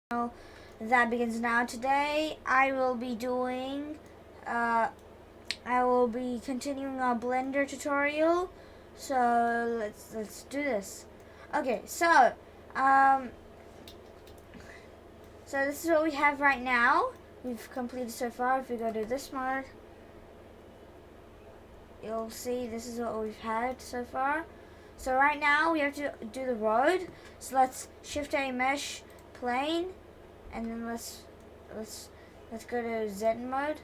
That begins now. Today I will be doing I will be continuing our Blender tutorial. So let's do this. Okay, um so this is what we have right now. We've completed so far. If we go to this mode, you'll see this is what we've had so far. So right now we have to do the road. So let's shift a mesh plane, and then let's go to Z mode,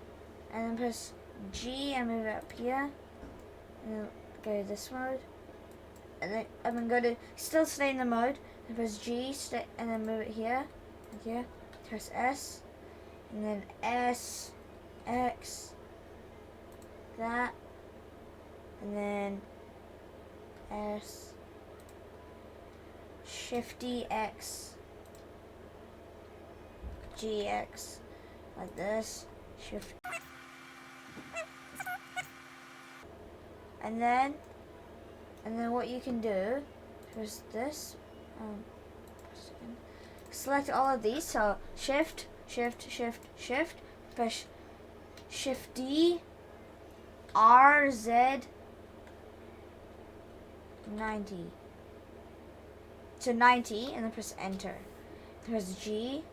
and then press G and move it up here, and then go to this mode, and then go to still stay in the mode, and press G, stay, and then move it here, like here. Press S, and then S, X, that, and then S, Shifty X, GX, like this, shift, and then what you can do is this, select all of these, so shift, press shift D, R, Z, 90 to 90, and then press enter. Press G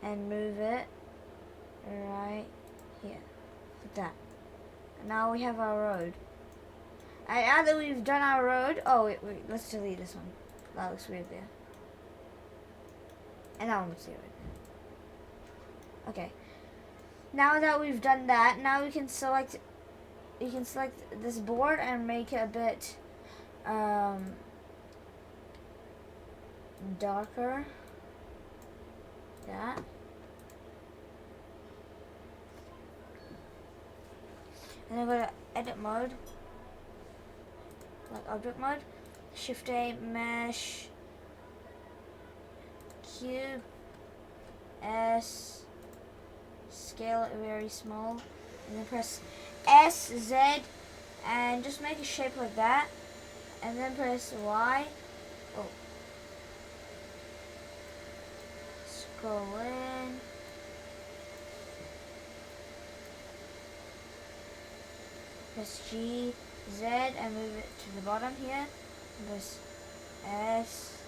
and move it right here, like that. And now we have our road. And now that we've done our road, oh wait, let's delete this one. That looks weird there. And that one looks weird. Okay. Now that we've done that, now we can select. You can select this board and make it a bit darker. That. And then go to edit mode, like object mode, shift A, mesh, cube, S, scale it very small, and then press S, Z, and just make a shape like that, and then press Y, scroll in, press G, Z, and move it to the bottom here, and press S,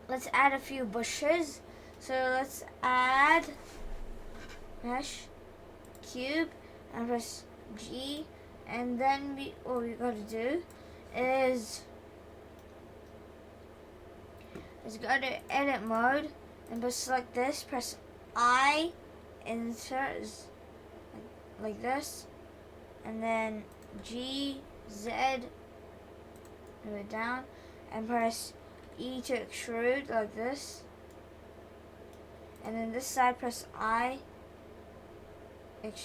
let's add a few bushes. So let's add mesh, cube, and press G, and then what we got to do is go to edit mode and just select this, press I, insert like this, and then G, Z, move it down, and press E to extrude like this, and then this side press I, like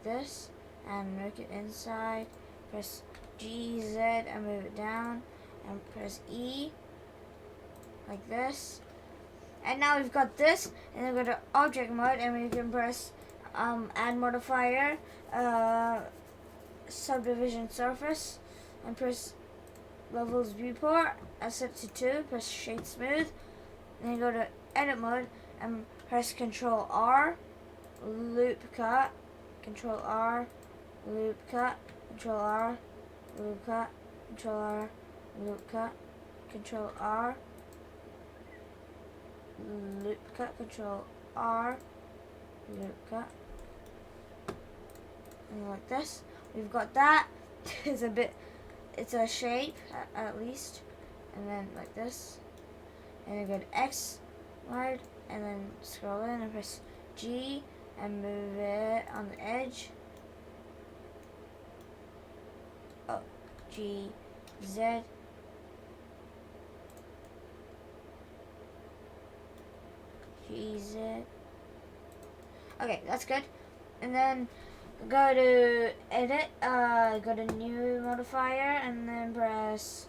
this, and make it inside, press G, Z, and move it down, and press E like this. And now we've got this, and then go to object mode, and we can press add modifier, subdivision surface, and press levels viewport, I set it to 2, press shade smooth, and then go to edit mode and press Control R, loop cut, Control R, loop cut, Control R, loop cut, Control R, loop cut, Control R, loop cut, Control R, loop cut, and like this. We've got that. It's a shape at least, and then like this, and then go to X mode, and then scroll in and press G and move it on the edge. G, Z, G, Z. Okay, that's good. And then go to edit, go to new modifier, and then press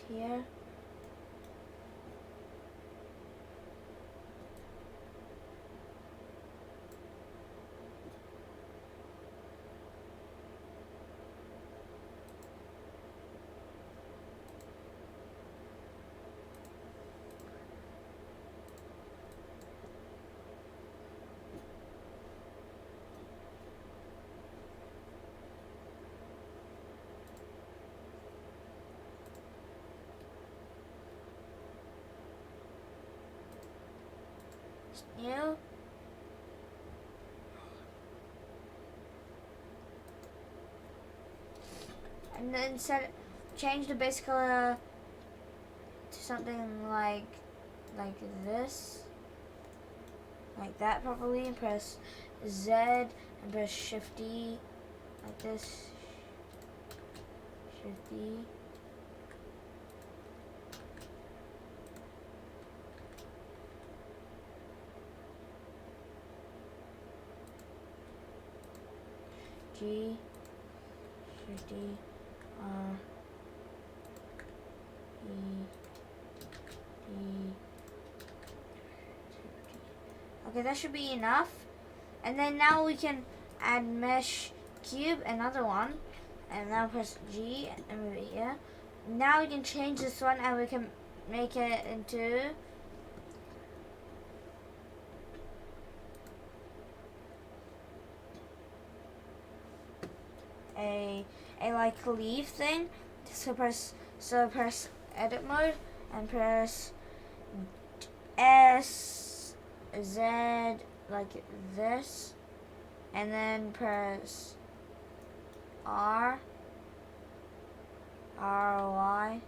here, new. And then change the base color to something like this, like that probably, and press Z and press Shift D like this, Shift D. G, Shift D, R, E, D. Okay, that should be enough. And then now we can add mesh cube, another one. And now press G and move it here. Now we can change this one and we can make it into a like leaf thing. So press edit mode and press S Z like this, and then press R Y.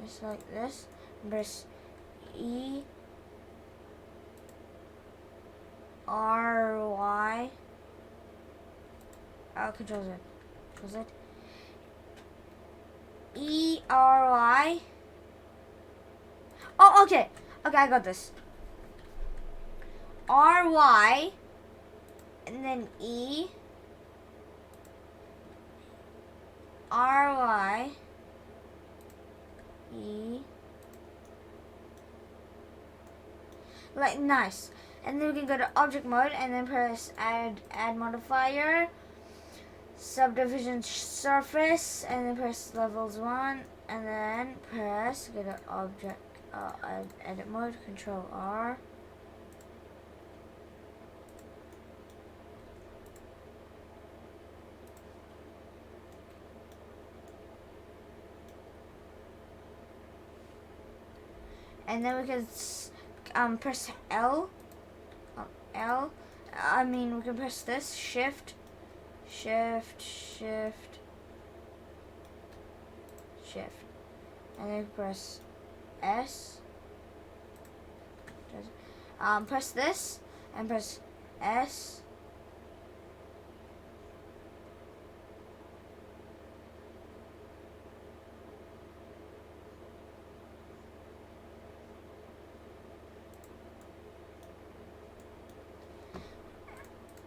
Just like this, and press E R Y. Control Z. Control Z. E R Y. Oh, okay. Okay, I got this. R Y, and then E R Y E. Like nice. And then we can go to object mode and then press add modifier, subdivision surface, and then press levels 1, and then press go to object edit mode, control R. And then we can press L. We can press this, shift, and then press S. Press this and press S.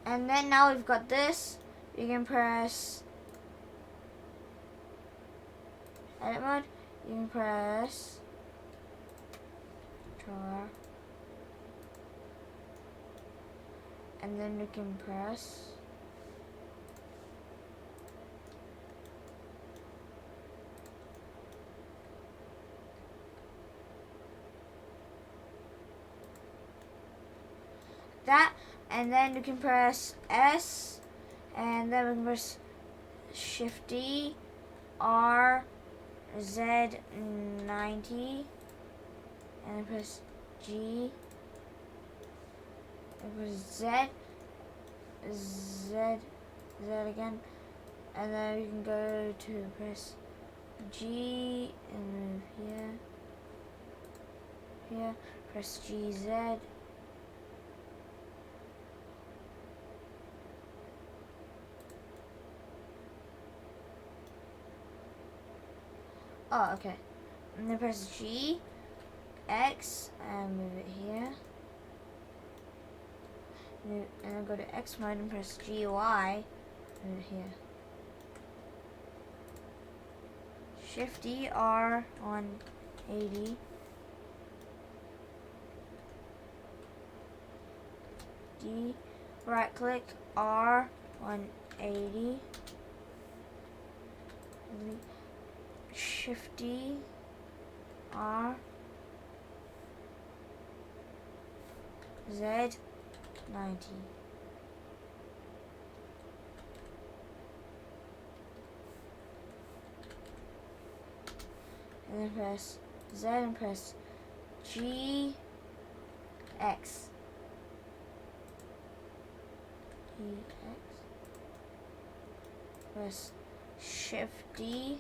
And then now we've got this, you can press edit mode, you can press Control, and then you can press that. And then you can press S, and then we can press Shift D, R, Z 90, and then press G, and press Z again, and then we can go to press G and move here, press GZ. Oh, okay. And then press G, X, and move it here. And then go to X mode and press G, Y, move it here. Shift D, R, 180. D, right click, R, 180. Shift D, R, Z 90. and then press Z and press G, X. G, X. Press Shift D,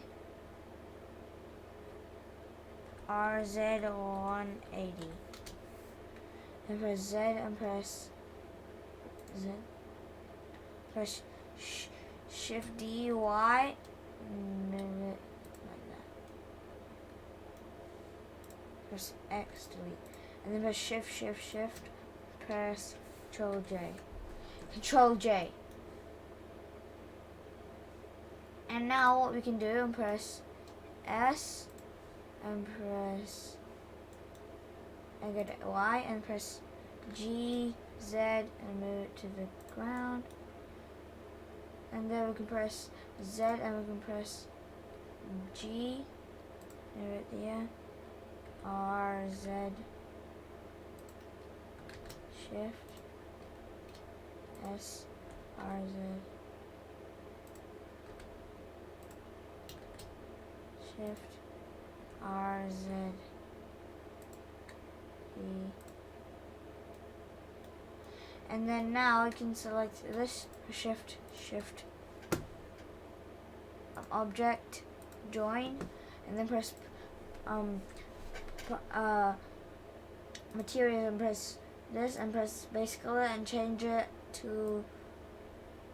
RZ 180. And press Z and press Z. Press Shift D, Y, move it like that. Press X, delete. And then press Shift, Shift, Shift, press Control J. Control J. And now what we can do, and press S, and press, and go to Y, and press G, Z, and move it to the ground. And then we can press Z, and we can press G, move it there, R, Z, Shift, S, R, Z, Shift, R, Z, E. And then now we can select this, Shift, Shift, Object, Join, and then press Material, and press this, and press base color, and change it to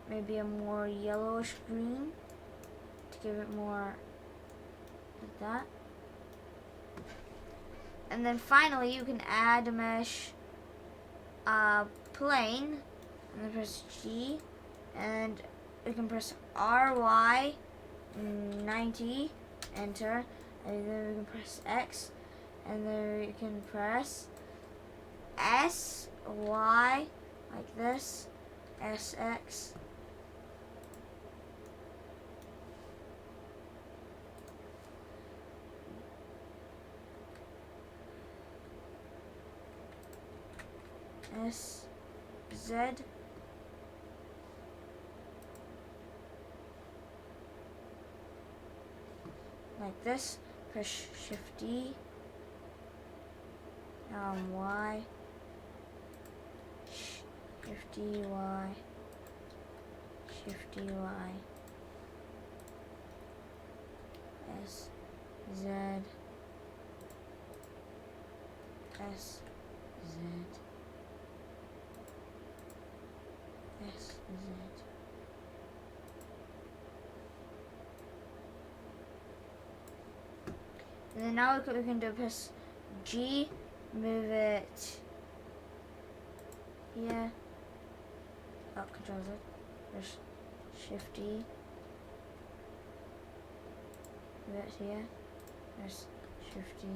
maybe a more yellowish green to give it more like that. And then finally you can add a mesh plane, and then press G, and you can press RY 90, enter, and then we can press X, and then we can press SY like this, SX, SZ, like this, press Shift D, Y, Shift D, Y, Shift D, Y, S, Z, S, Z, S, Z. And then now we can do press G, move it here. Oh, Control Z. Press Shift D. Move it here. Press Shift D.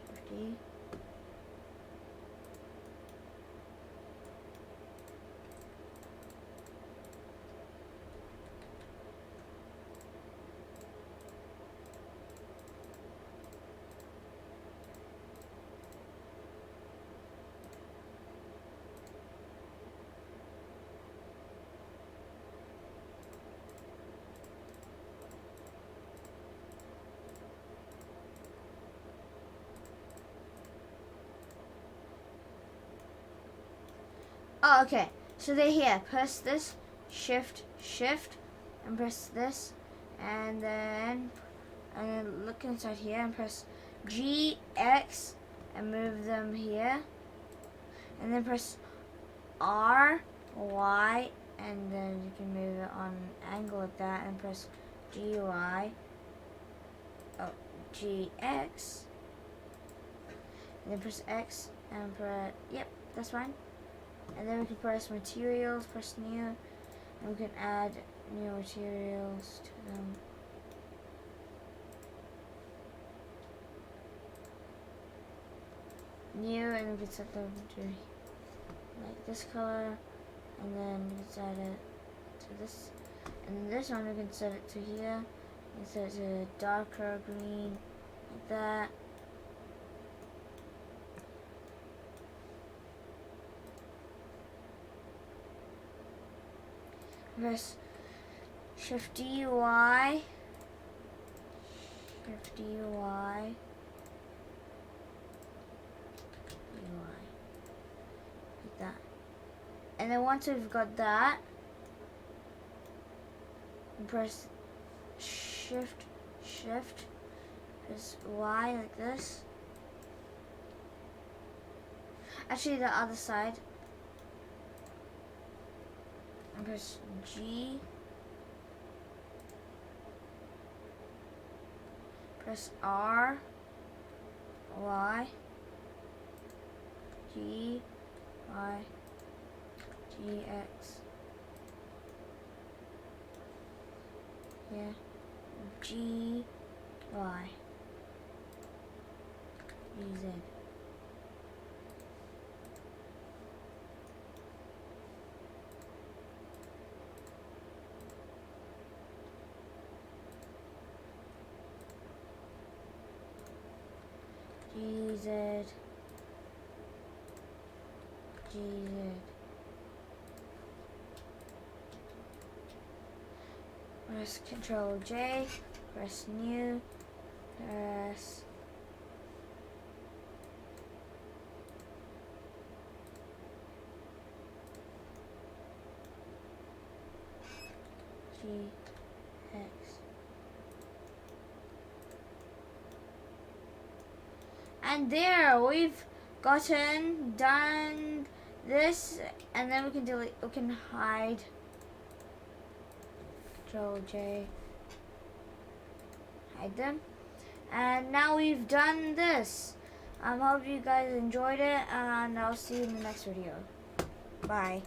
Shift D. Oh, okay. So they're here. Press this, Shift, Shift, and press this, and then look inside here and press G, X, and move them here, and then press R, Y, and then you can move it on an angle like that, and press G, Y, oh, G, X, and then press X, and press, yep, that's fine. And then we can press materials, press new, and we can add new materials to them. New, and we can set them to like this color, and then we can set it to this, and then this one we can set it to here, and set it to darker green, like that. Press Shift D, Y, Shift D Y D Y like that. And then once we've got that, press Shift press Y like this. Actually, the other side. And press G. Press R. Y. G. Y. G. X. Yeah. G. Y. G. Z. G, Z, G, Z. Press Control J, press New, press G, X. And there, we've done this, and then we can delete, we can hide. Control J, hide them. And now we've done this. Hope you guys enjoyed it, and I'll see you in the next video. Bye.